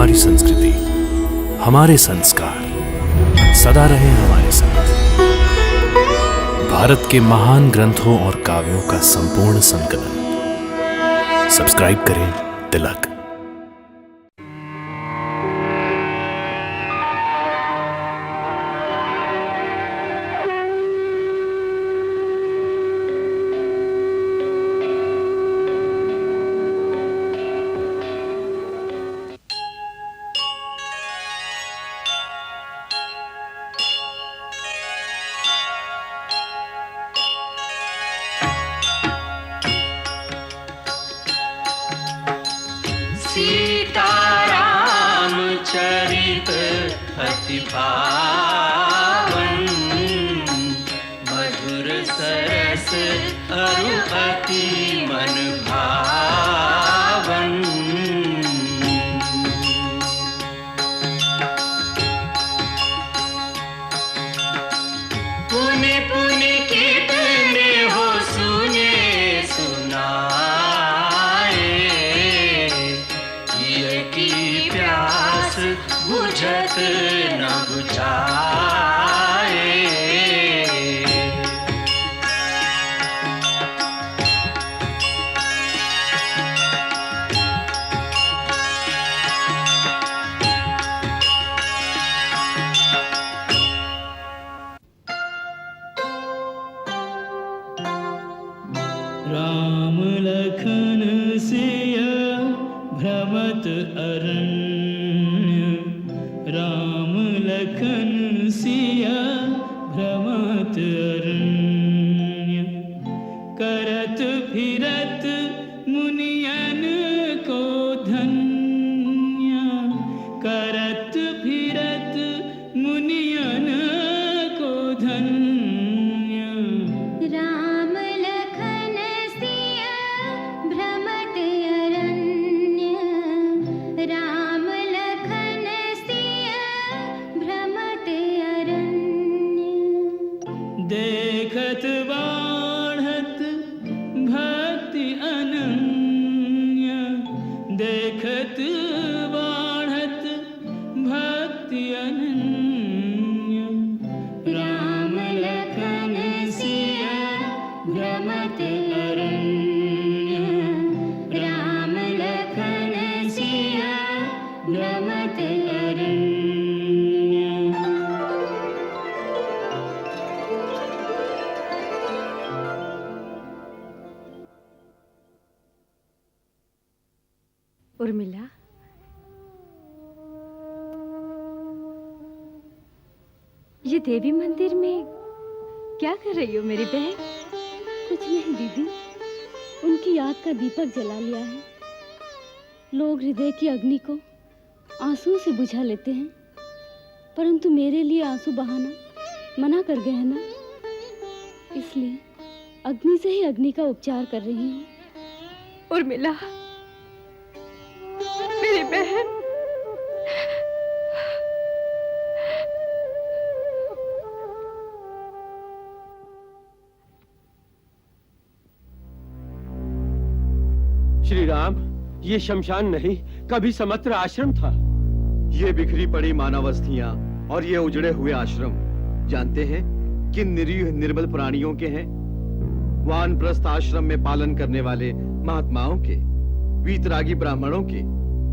हमारी संस्कृति, हमारे संस्कार सदा रहे हमारे साथ। भारत के महान ग्रंथों और काव्यों का संपूर्ण संकलन। सब्सक्राइब करें तिलक। सीताराम चरित अति पावन, मधुर सरस अरु अति मन भावन। पुनि पुनि कितने हो सुने सुनाए, की प्यास बुझत न बुझाए। राम लखन सिया भ्रमत अरण्य, राम लखन सिया भ्रमत अरण्य। करत फिरत मुनियन को धन्य, करत फिरत मुनियन को धन्य। राम लखन सिया भ्रमत अरण्य, राम लखन सिया भ्रमत अरण्य। देखत बाढ़त भक्ति अनन्य, देखत बाढ़त भक्ति अनन्य। राम लखन सिया भ्रमत अरण्य, राम लखन सिया भ्रमत अरण्य। उर्मिला, ये देवी मंदिर में क्या कर रही हो मेरी बहन? कुछ नहीं दीदी, उनकी याद का दीपक जला लिया है। लोग हृदय की अग्नि को आंसू से बुझा लेते हैं, परंतु मेरे लिए आंसू बहाना मना कर गए हैं ना, इसलिए अग्नि से ही अग्नि का उपचार कर रही हूँ। उर्मिला, मेरी बहन, श्री राम, ये शमशान नहीं, कभी समत्र आश्रम था। ये बिखरी पड़ी मानवस्थियां और ये उजड़े हुए आश्रम जानते हैं किन निरीह निर्बल प्राणियों के हैं? वानप्रस्थ आश्रम में पालन करने वाले महात्माओं के, वीतरागी ब्राह्मणों के,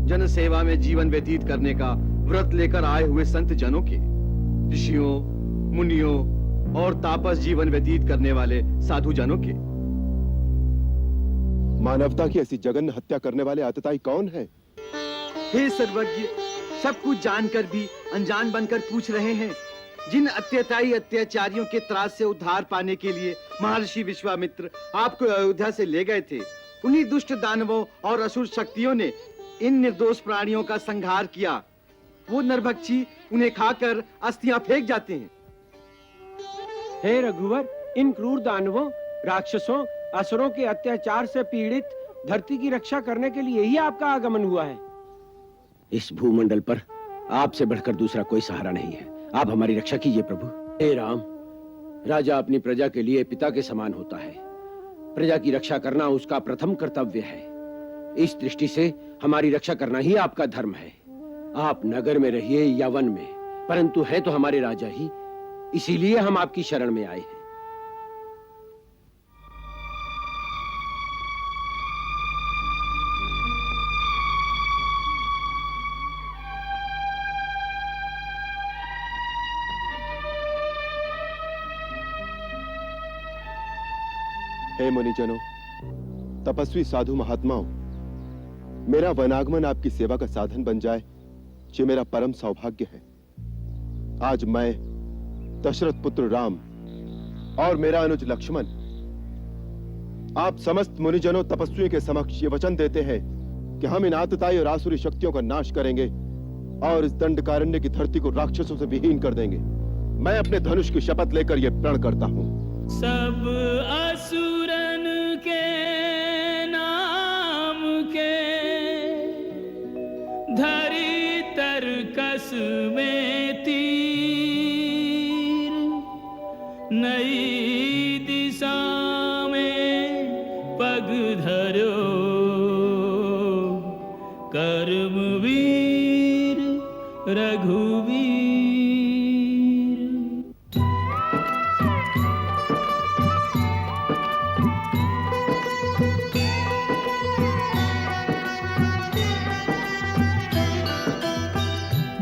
जन सेवा में जीवन व्यतीत करने का व्रत लेकर आए हुए संत जनों के, ऋषियों, मुनियों और तापस जीवन व्यतीत करने वाले साधु जनों के। मानवता की ऐसी जघन्य हत्या करने वाले आतताई कौन है? हे सर्वज्ञ, सब कुछ जानकर भी अनजान बनकर पूछ रहे हैं। जिन अत्याचारी अत्याचारियों के त्रास से उद्धार पाने के लिए महर्षि विश्वामित्र आपको अयोध्या से ले गए थे, उन्हीं दुष्ट दानवों और असुर शक्तियों ने इन निर्दोष प्राणियों का संहार किया। वो नरभक्षी उन्हें खाकर अस्थियां फेंक जाते हैं। हे रघुवर, इन क्रूर दानवों, राक्षसों, असुरों के अत्याचार से पीड़ित धरती की रक्षा करने के लिए ही आपका आगमन हुआ है। इस भूमंडल पर आपसे बढ़कर दूसरा कोई सहारा नहीं है। आप हमारी रक्षा कीजिए प्रभु। हे राम, राजा अपनी प्रजा के लिए पिता के समान होता है। प्रजा की रक्षा करना उसका प्रथम कर्तव्य है। इस दृष्टि से हमारी रक्षा करना ही आपका धर्म है। आप नगर में रहिए या वन में, परंतु है तो हमारे राजा ही, इसीलिए हम आपकी शरण में आए हैं। हे मुनिजनों, तपस्वी साधु महात्माओं, मेरा वनागमन आपकी सेवा का साधन बन जाए, ये मेरा परम सौभाग्य है। आज मैं, दशरथ पुत्र राम और मेरा अनुज लक्ष्मण, आप समस्त मुनिजनों तपस्वियों के समक्ष ये वचन देते हैं कि हम इन आतताई और आसुरी शक्तियों का नाश करेंगे और इस दंडकारण्य की धरती को राक्षसों से विहीन कर देंगे। मैं अपने धनुष की शपथ लेकर यह प्रण करता हूं। सब असुरन के नाम के धरी तरकस में तीर, नई दिशा में पग धरो कर्मवीर रघुवीर।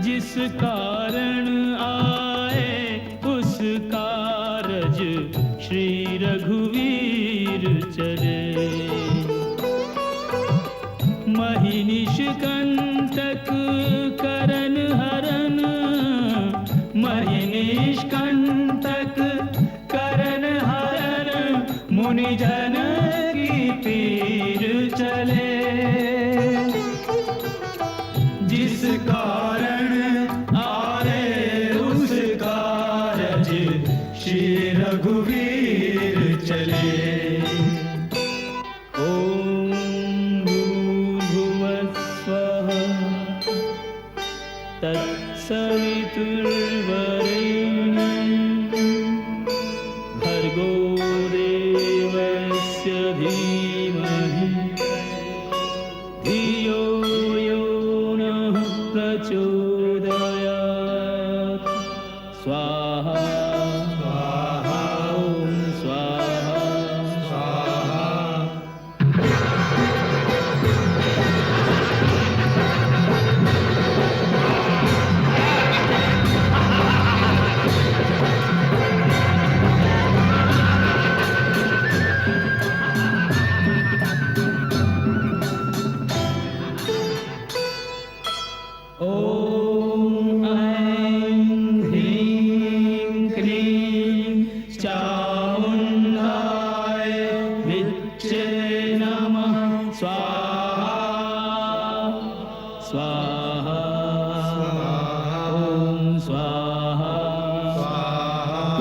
जिस कारण आए उस कारज श्री रघुवीर चले, महिनिष्कंटक करन हरन, महिनिष्कंटक करन हरन, मुनिजन की पीर चले। जिस कारण आए उस कारज श्री रघुवीर चले। ओम भूर्भुवस्सुवः तत्सवितुर्वरेण्यं भर्गो देवस्य धीमहि धियो यो नः प्रचोदयात्। स्वाहा स्वाहा ॐ स्वाहा स्वाहा। ॐ ऐं ह्रीं क्लीं चामुण्डाय विच्चे नमः। स्वाहा स्वाहा ॐ स्वाहा स्वाहा।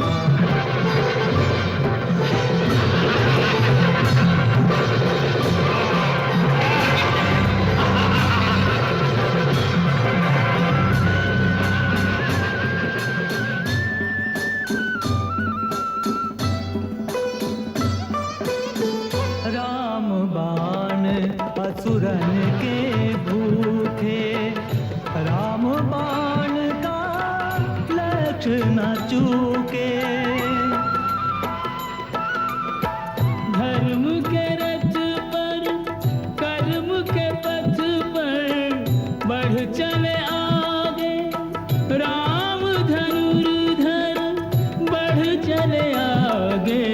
राम बाण असुरन के भूखे, राम बाण का लक्ष्य न चूके। धर्म के रथ पर कर्म के पथ पर बढ़ चले आगे, राम धनुर्धर बढ़ चले आगे।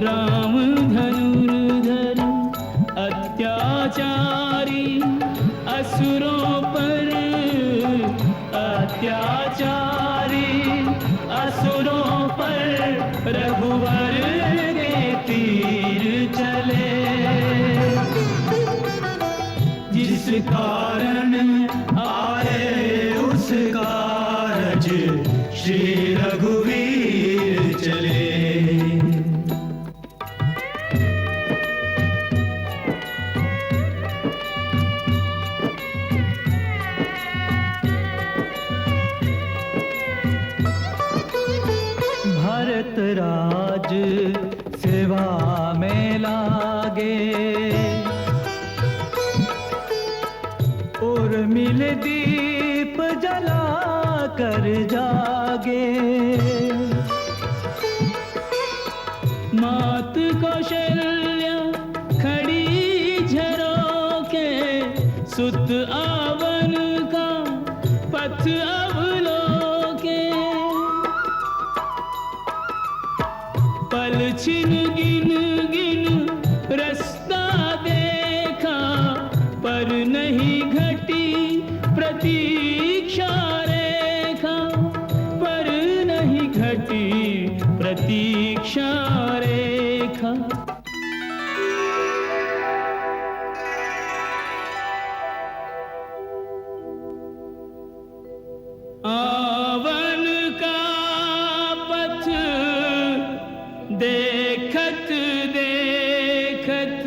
राम धनुर्धर अत्याचारी असुरों पर, अत्याचारी असुरों पर रघुवर के तीर चले। जिस कारण आए उस कारज श्री रघुवीर चले। भरत राज सेवा में लागे, और मिल दीव जला कर जागे। मात कौशल्या खड़ी झरोके, सुत आवन का पथ अवलोके। पल छिन गिन गिन रास्ता देखा, पर नहीं घटी प्रतीक्षा रेखा, पर नहीं घटी प्रतीक्षा रेखा। आवन का पथ देखत देखत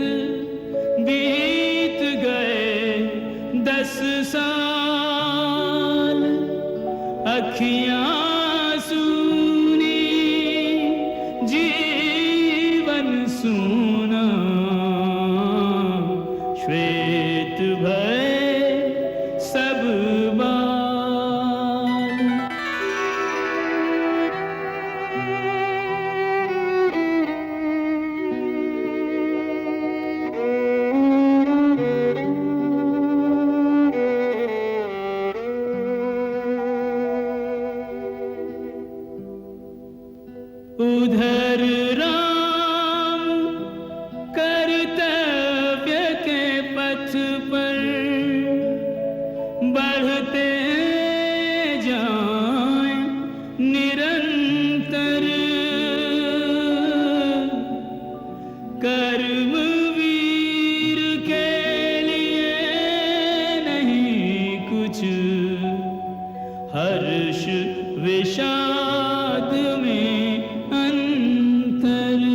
बीत गए 10 साल। अखियां सूनी जीवन सूना, श्वेत भय सब बाल। उधर राम कर्तव्य के पथ पर बढ़ते जाएं निरंतर। कर्मवीर के लिए नहीं कुछ हर्ष विषाद में अंतर।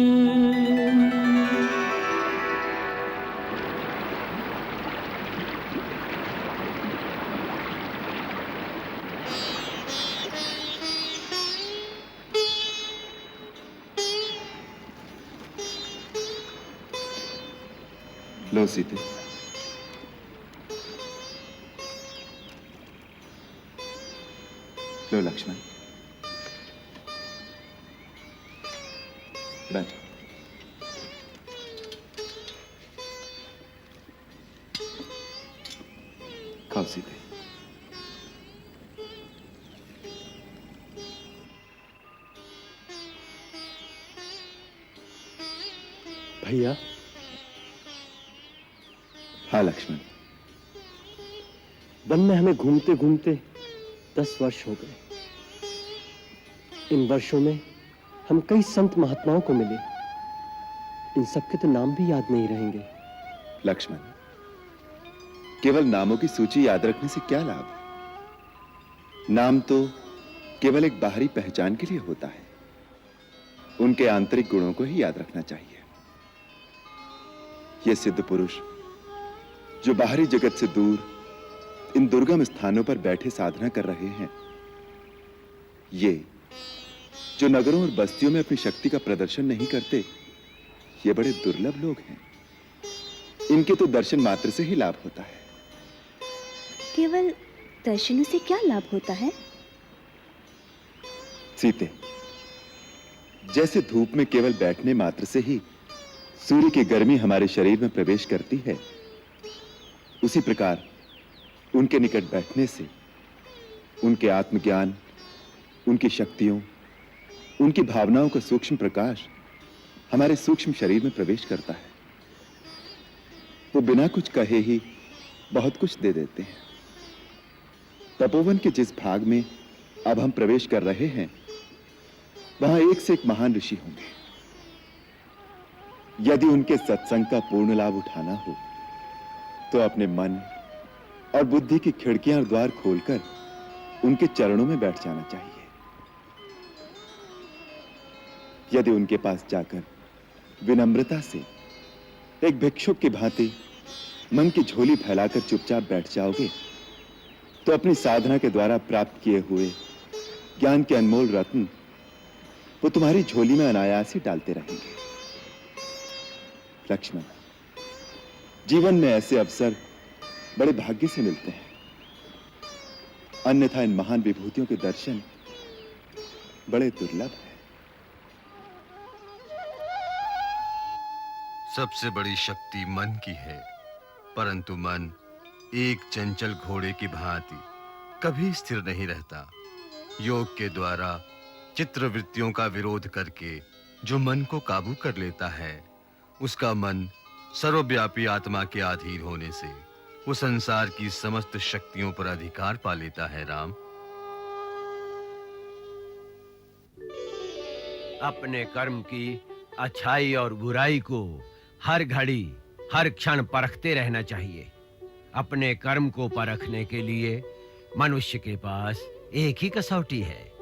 लो सीते, लो लक्ष्मण, बैठो। खाओ सीते। भैया। हाँ लक्ष्मण। वन में हमें घूमते घूमते 10 वर्ष हो गए। इन वर्षों में हम कई संत महात्माओं को मिले। इन सबके तो नाम भी याद नहीं रहेंगे। लक्ष्मण, केवल नामों की सूची याद रखने से क्या लाभ? नाम तो केवल एक बाहरी पहचान के लिए होता है। उनके आंतरिक गुणों को ही याद रखना चाहिए। ये सिद्ध पुरुष जो बाहरी जगत से दूर इन दुर्गम स्थानों पर बैठे साधना कर रहे हैं, ये जो नगरों और बस्तियों में अपनी शक्ति का प्रदर्शन नहीं करते, ये बड़े दुर्लभ लोग हैं। इनके तो दर्शन मात्र से ही लाभ होता है। केवल दर्शनों से क्या लाभ होता है? सीते, जैसे धूप में केवल बैठने मात्र से ही सूर्य की गर्मी हमारे शरीर में प्रवेश करती है, उसी प्रकार उनके निकट बैठने से उनके आत्मज्ञान, उनकी शक्तियों, उनकी भावनाओं का सूक्ष्म प्रकाश हमारे सूक्ष्म शरीर में प्रवेश करता है। वो बिना कुछ कहे ही बहुत कुछ दे देते हैं। तपोवन के जिस भाग में अब हम प्रवेश कर रहे हैं, वहां एक से एक महान ऋषि होंगे। यदि उनके सत्संग का पूर्ण लाभ उठाना हो तो अपने मन और बुद्धि की खिड़कियां और द्वार खोलकर उनके चरणों में बैठ जाना चाहिए। यदि उनके पास जाकर विनम्रता से एक भिक्षुक की भांति मन की झोली फैलाकर चुपचाप बैठ जाओगे तो अपनी साधना के द्वारा प्राप्त किए हुए ज्ञान के अनमोल रत्न वो तुम्हारी झोली में अनायास ही डालते रहेंगे। लक्ष्मण, जीवन में ऐसे अवसर बड़े भाग्य से मिलते हैं। अन्यथा इन महान विभूतियों के दर्शन बड़े दुर्लभ है। सबसे बड़ी शक्ति मन की है, परंतु मन एक चंचल घोड़े की भांति कभी स्थिर नहीं रहता। योग के द्वारा चित्रवृत्तियों का विरोध करके जो मन को काबू कर लेता है, उसका मन सर्वव्यापी आत्मा के अधीन होने से वो संसार की समस्त शक्तियों पर अधिकार पा लेता है। राम, अपने कर्म की अच्छाई और बुराई को हर घड़ी हर क्षण परखते रहना चाहिए। अपने कर्म को परखने के लिए मनुष्य के पास एक ही कसौटी है।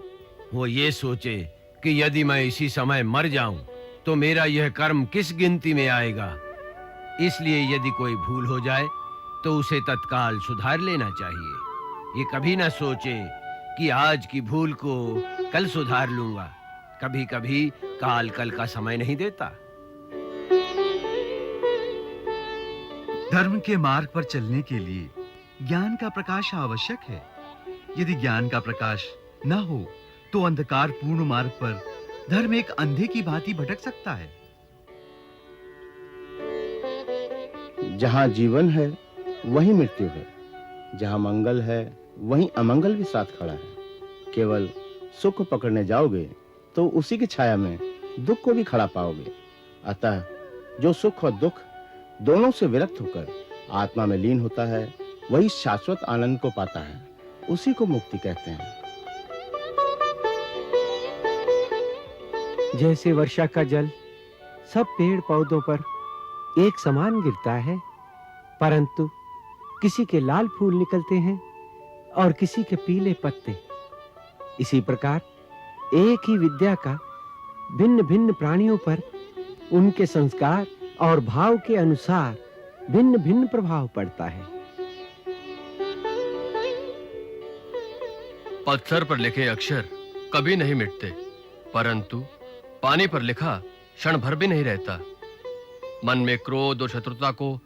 वो ये सोचे कि यदि मैं इसी समय मर जाऊं तो मेरा यह कर्म किस गिनती में आएगा। इसलिए यदि कोई भूल हो जाए तो उसे तत्काल सुधार लेना चाहिए। ये कभी ना सोचे कि आज की भूल को कल सुधार लूंगा। कभी-कभी काल कल का समय नहीं देता। धर्म के मार्ग पर चलने के लिए ज्ञान का प्रकाश आवश्यक है। यदि ज्ञान का प्रकाश न हो तो अंधकार पूर्ण मार्ग पर धर्म एक अंधे की भांति भटक सकता है। जहां जीवन है वहीं मृत्यु है, जहां मंगल है वहीं अमंगल भी साथ खड़ा है। केवल सुख पकड़ने जाओगे तो उसी की छाया में दुख को भी खड़ा पाओगे। अतः जो सुख और दुख दोनों से विरक्त होकर आत्मा में लीन होता है, वही शाश्वत आनंद को पाता है। उसी को मुक्ति कहते हैं। जैसे वर्षा का जल सब पेड़ पौधों पर एक समान गिरता है, परंतु किसी के लाल फूल निकलते हैं और किसी के पीले पत्ते, इसी प्रकार एक ही विद्या का भिन्न-भिन्न प्राणियों पर उनके संस्कार और भाव के अनुसार भिन्न-भिन्न प्रभाव पड़ता है। पत्थर पर लिखे अक्षर कभी नहीं मिटते, परंतु पानी पर लिखा क्षण भर भी नहीं रहता। मन में क्रोध और शत्रुता को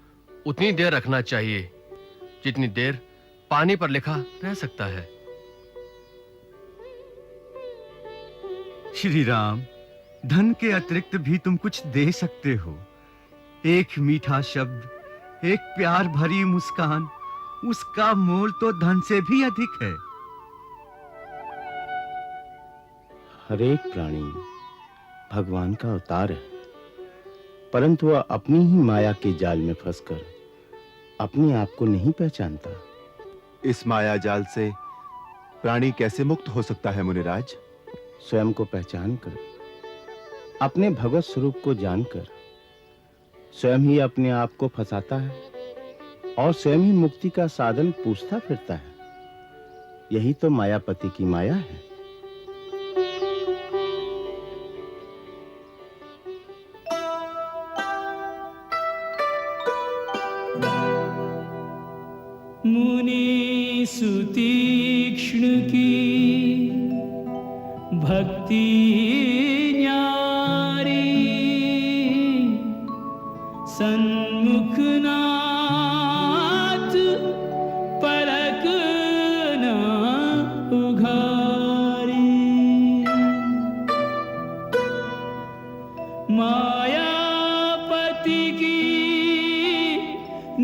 उतनी देर रखना चाहिए जितनी देर पानी पर लिखा रह सकता है। श्री राम, धन के अतिरिक्त भी तुम कुछ दे सकते हो। एक मीठा शब्द, एक प्यार भरी मुस्कान, उसका मोल तो धन से भी अधिक है। हर एक प्राणी भगवान का अवतार है, परंतु वह अपनी ही माया के जाल में फंसकर अपने आप को नहीं पहचानता। इस माया जाल से प्राणी कैसे मुक्त हो सकता है मुनिराज? स्वयं को पहचान कर, अपने भगवत स्वरूप को जानकर स्वयं ही अपने आप को फंसाता है और स्वयं ही मुक्ति का साधन पूछता फिरता है। यही तो मायापति की माया है। मुनि सुतीक्ष्ण की भक्ति न्यारी, सन्मुख नाथ पलक ना उघारी। मायापति की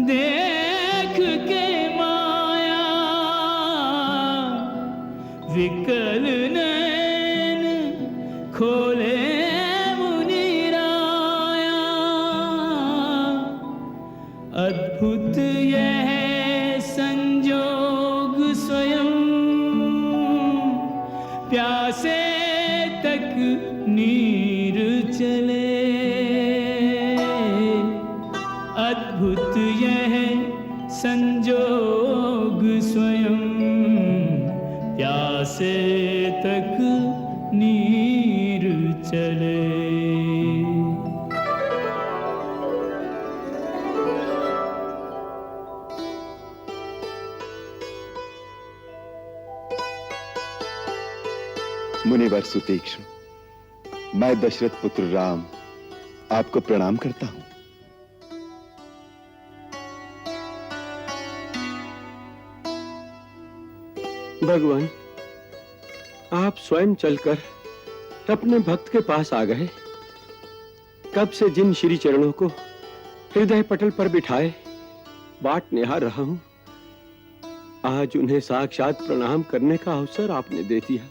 देख के माया, विकल नैन खोले मुनिराया। अद्भुत यह संजोग स्वयं, प्यासे तक नीर चले। अद्भुत यह संजोग स्वयं, प्यासे तक नीर चले। मुनिवर सुतीक्ष्ण, मैं दशरथ पुत्र राम आपको प्रणाम करता हूं। भगवान, आप स्वयं चलकर अपने भक्त के पास आ गए। कब से जिन श्री चरणों को हृदय पटल पर बिठाए बाट निहार रहा हूं, आज उन्हें साक्षात प्रणाम करने का अवसर आपने दे दिया।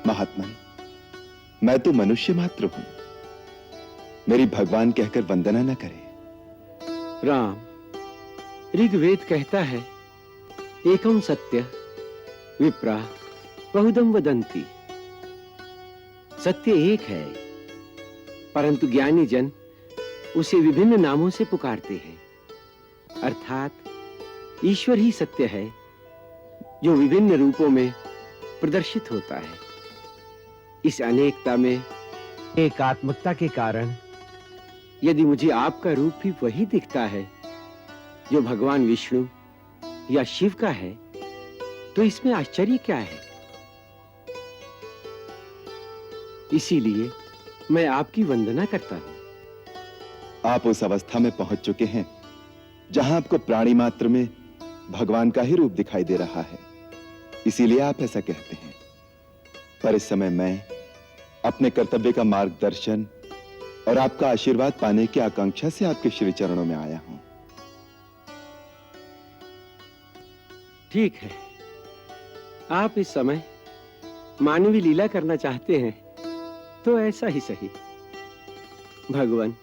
महात्मन, मैं तो मनुष्य मात्र हूं, मेरी भगवान कहकर वंदना न करें। राम, ऋग्वेद कहता है, एकम सत्य विप्रा बहुदम वदंती। सत्य एक है, परंतु ज्ञानी जन उसे विभिन्न नामों से पुकारते हैं। अर्थात ईश्वर ही सत्य है, जो विभिन्न रूपों में प्रदर्शित होता है। इस अनेकता में एकात्मकता के कारण यदि मुझे आपका रूप भी वही दिखता है जो भगवान विष्णु या शिव का है, तो इसमें आश्चर्य क्या है? इसीलिए मैं आपकी वंदना करता हूं। आप उस अवस्था में पहुंच चुके हैं जहां आपको प्राणी मात्र में भगवान का ही रूप दिखाई दे रहा है, इसीलिए आप ऐसा कहते हैं। पर इस समय मैं अपने कर्तव्य का मार्गदर्शन और आपका आशीर्वाद पाने की आकांक्षा से आपके श्री चरणों में आया हूं। ठीक है, आप इस समय मानवीय लीला करना चाहते हैं तो ऐसा ही सही। भगवान,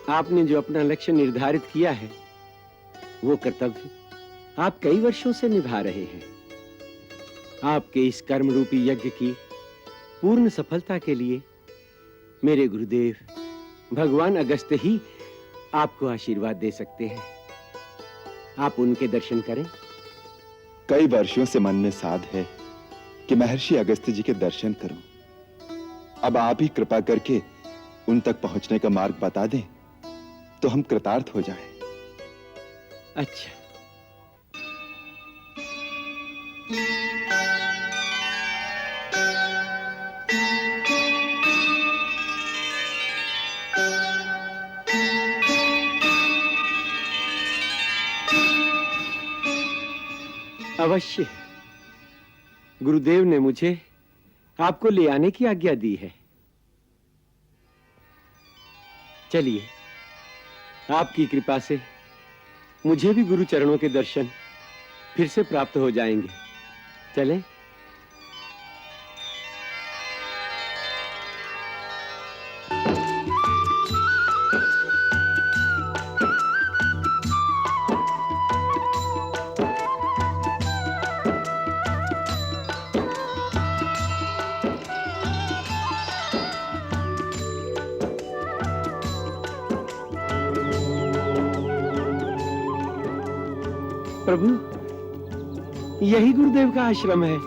आपने जो अपना लक्ष्य निर्धारित किया है, वो कर्तव्य आप कई वर्षों से निभा रहे हैं। आपके इस कर्म रूपी यज्ञ की पूर्ण सफलता के लिए मेरे गुरुदेव भगवान अगस्त्य ही आपको आशीर्वाद दे सकते हैं। आप उनके दर्शन करें। कई वर्षों से मन में साध है कि महर्षि अगस्त्य जी के दर्शन करूं। अब आप ही कृपा करके उन तक पहुंचने का मार्ग बता दें तो हम कृतार्थ हो जाएं। अच्छा, अवश्य। गुरुदेव ने मुझे आपको ले आने की आज्ञा दी है। चलिए, आपकी कृपा से मुझे भी गुरु चरणों के दर्शन फिर से प्राप्त हो जाएंगे। चलें? प्रभु, यही गुरुदेव का आश्रम है।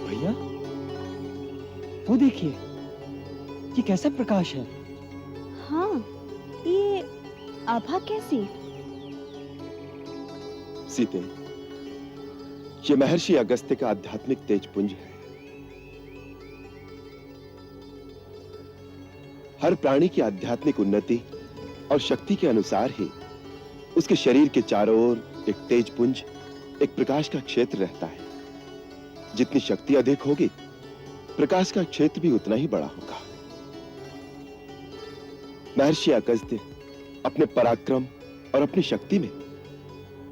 भैया, वो देखिए, ये कैसा प्रकाश है? हाँ, ये आभा कैसी? सीते, ये महर्षि अगस्त्य का आध्यात्मिक तेजपुंज है। हर प्राणी की आध्यात्मिक उन्नति और शक्ति के अनुसार ही उसके शरीर के चारों ओर एक तेजपुंज, एक प्रकाश का क्षेत्र रहता है। जितनी शक्ति अधिक होगी, प्रकाश का क्षेत्र भी उतना ही बड़ा होगा। महर्षि अगस्त्य अपने पराक्रम और अपनी शक्ति में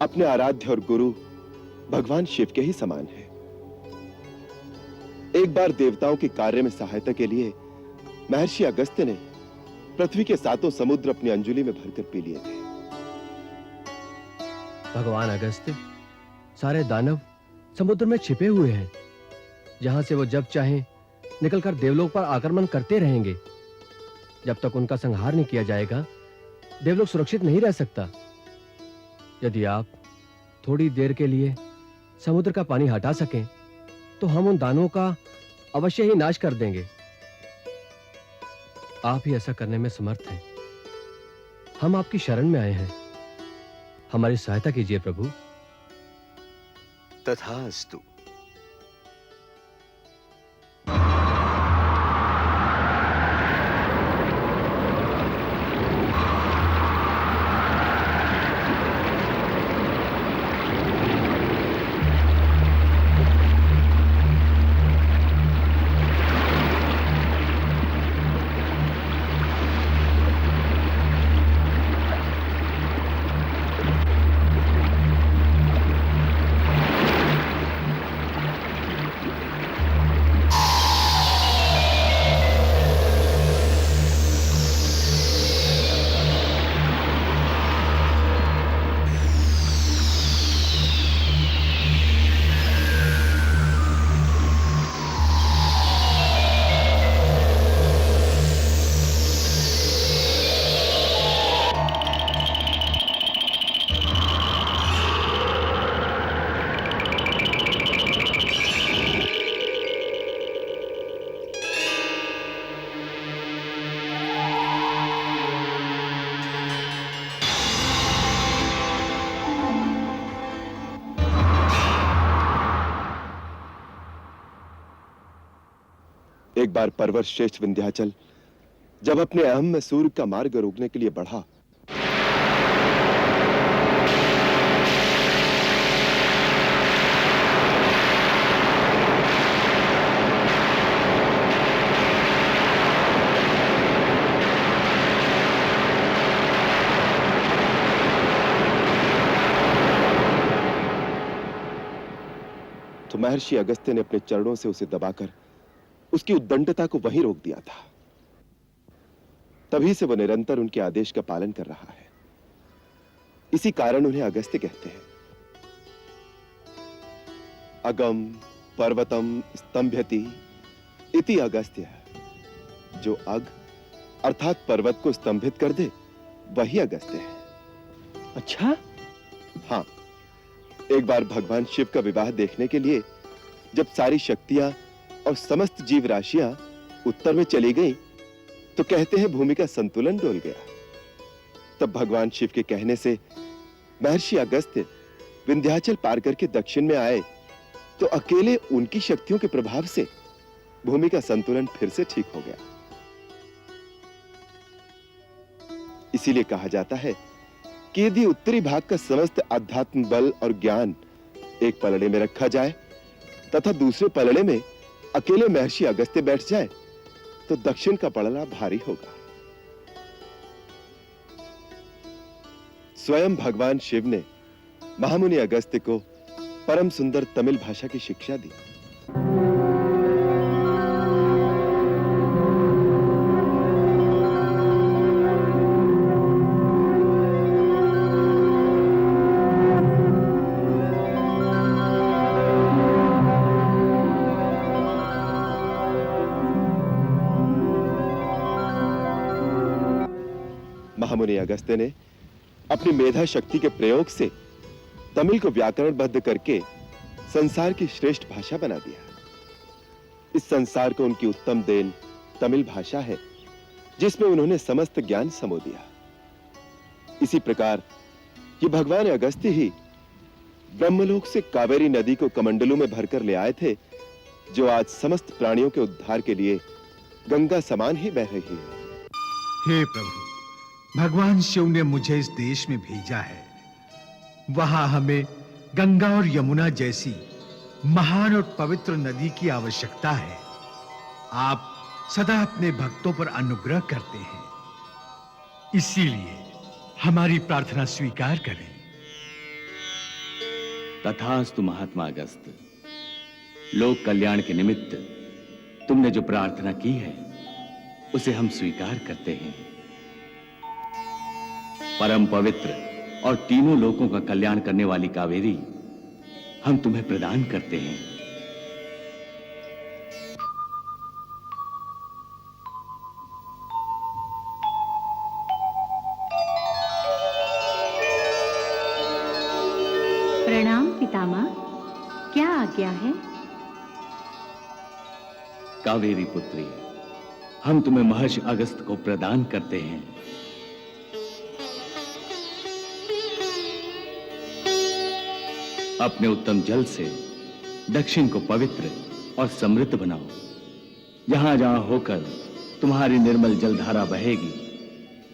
अपने आराध्य और गुरु भगवान शिव के ही समान है। एक बार देवताओं के कार्य में सहायता के लिए महर्षि अगस्त्य ने पृथ्वी के 7 समुद्र अपनी अंजुली में भरकर पी लिए थे। भगवान अगस्त्य सारे दानव समुद्र में छिपे हुए हैं, जहां से वो जब चाहें निकलकर देवलोक पर आक्रमण करते रहेंगे। जब तक उनका संहार नहीं किया जाएगा, देवलोक सुरक्षित नहीं रह सकता। यदि आप थोड़ी देर के लिए समुद्र का पानी हटा सकें, तो हम उन दानवों का अवश्य ही नाश कर देंगे। आप ही ऐसा करने में समर्थ हैं। हम आपकी शरण में आए हैं, हमारी सहायता कीजिए प्रभु। तथास्तु। एक बार पर्वत श्रेष्ठ विंध्याचल जब अपने अहम में सूर्य का मार्ग रोकने के लिए बढ़ा, तो महर्षि अगस्त्य ने अपने चरणों से उसे दबाकर उसकी उद्दंडता को वहीं रोक दिया था। तभी से वह निरंतर उनके आदेश का पालन कर रहा है। इसी कारण उन्हें अगस्त्य कहते हैं। अगम पर्वतम स्तंभयति इति अगस्त्य। जो अग अर्थात पर्वत को स्तंभित कर दे वही अगस्त्य है। अच्छा? हाँ, एक बार भगवान शिव का विवाह देखने के लिए जब सारी शक्तियां और समस्त जीव राशियां उत्तर में चली गईं, तो कहते हैं भूमि का संतुलन डोल गया। तब भगवान शिव के कहने से महर्षि अगस्त्य विंध्याचल पार करके दक्षिण में आए, तो अकेले उनकी शक्तियों के प्रभाव से भूमि का संतुलन फिर से ठीक हो गया। इसीलिए कहा जाता है कि यदि उत्तरी भाग का समस्त आध्यात्म बल और ज्ञान एक पलड़े में रखा जाए तथा दूसरे पलड़े में अकेले महर्षि अगस्त्य बैठ जाए, तो दक्षिण का पलड़ा भारी होगा। स्वयं भगवान शिव ने महामुनि अगस्त्य को परम सुंदर तमिल भाषा की शिक्षा दी। महामुनि अगस्त्य ने अपनी मेधा शक्ति के प्रयोग से तमिल को व्याकरणबद्ध करके संसार की श्रेष्ठ भाषा बना दिया। इस संसार को उनकी उत्तम देन तमिल भाषा है, जिसमें उन्होंने समस्त ज्ञान समो दिया। इसी प्रकार ये भगवान अगस्त्य ही ब्रह्मलोक से कावेरी नदी को कमंडलों में भरकर ले आए थे, जो आज समस्त प्राणियों के उद्धार के लिए गंगा समान ही बह रही है। हे प्रभु, भगवान शिव ने मुझे इस देश में भेजा है। वहां हमें गंगा और यमुना जैसी महान और पवित्र नदी की आवश्यकता है। आप सदा अपने भक्तों पर अनुग्रह करते हैं, इसीलिए हमारी प्रार्थना स्वीकार करें। तथास्तु महात्मा अगस्त्य। लोक कल्याण के निमित्त तुमने जो प्रार्थना की है उसे हम स्वीकार करते हैं। परम पवित्र और तीनों लोकों का कल्याण करने वाली कावेरी हम तुम्हें प्रदान करते हैं। प्रणाम पितामह, क्या आज्ञा है? कावेरी पुत्री, हम तुम्हें महर्षि अगस्त्य को प्रदान करते हैं। अपने उत्तम जल से दक्षिण को पवित्र और समृद्ध बनाओ। जहां जहां होकर तुम्हारी निर्मल जलधारा बहेगी,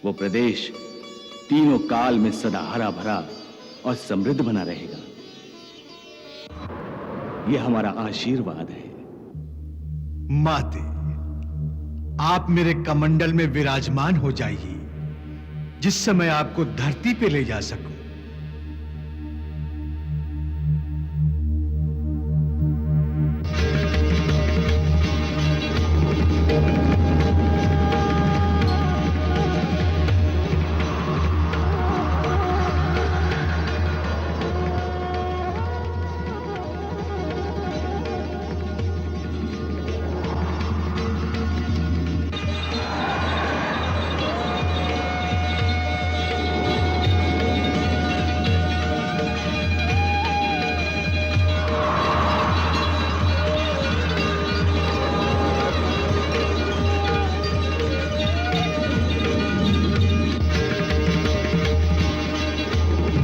वो प्रदेश तीनों काल में सदा हरा भरा और समृद्ध बना रहेगा। यह हमारा आशीर्वाद है। माते, आप मेरे कमंडल में विराजमान हो जाइए, जिससे मैं आपको धरती पे ले जा सकूं।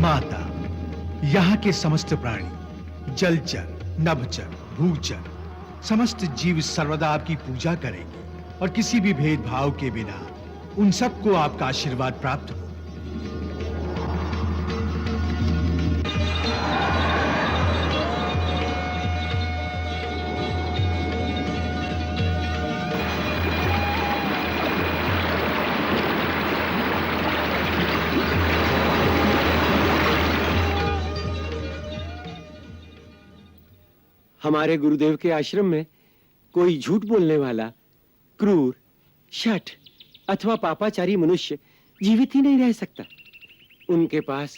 माता, यहाँ के समस्त प्राणी, जलचर, नभचर, भूचर, समस्त जीव सर्वदा आपकी पूजा करेंगे और किसी भी भेदभाव के बिना उन सबको आपका आशीर्वाद प्राप्त हो। हमारे गुरुदेव के आश्रम में कोई झूठ बोलने वाला, क्रूर, शठ अथवा पापाचारी मनुष्य जीवित ही नहीं रह सकता। उनके पास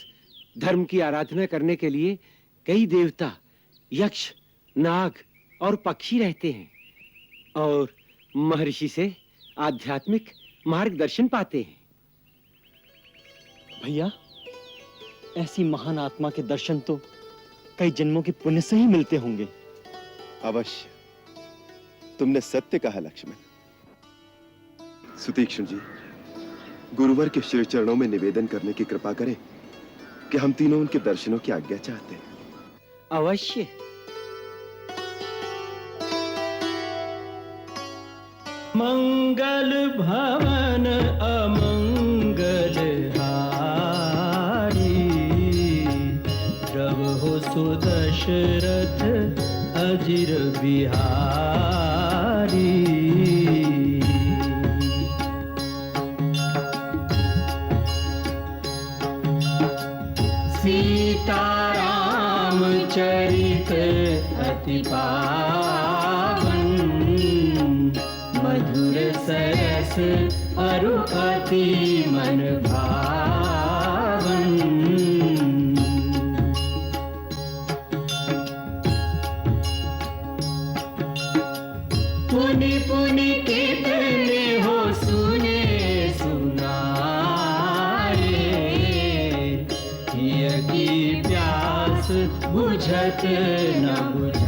धर्म की आराधना करने के लिए कई देवता, यक्ष, नाग और पक्षी रहते हैं और महर्षि से आध्यात्मिक मार्गदर्शन पाते हैं। भैया, ऐसी महान आत्मा के दर्शन तो कई जन्मों के पुण्य से ही मिलते होंगे। अवश्य, तुमने सत्य कहा लक्ष्मण। सुतीक्ष्ण जी, गुरुवर के श्री चरणों में निवेदन करने की कृपा करें कि हम तीनों उनके दर्शनों की आज्ञा चाहते हैं। अवश्य। मंगल भवन अमंगल हारी, जब हो सुदशरथ अजिर बिहारी। सीताराम चरित अति पावन, मधुर सरस अरु अति मन भावन। पुनि पुनि कितने हो सुने सुनाए, हिय की प्यास बुझत न बुझ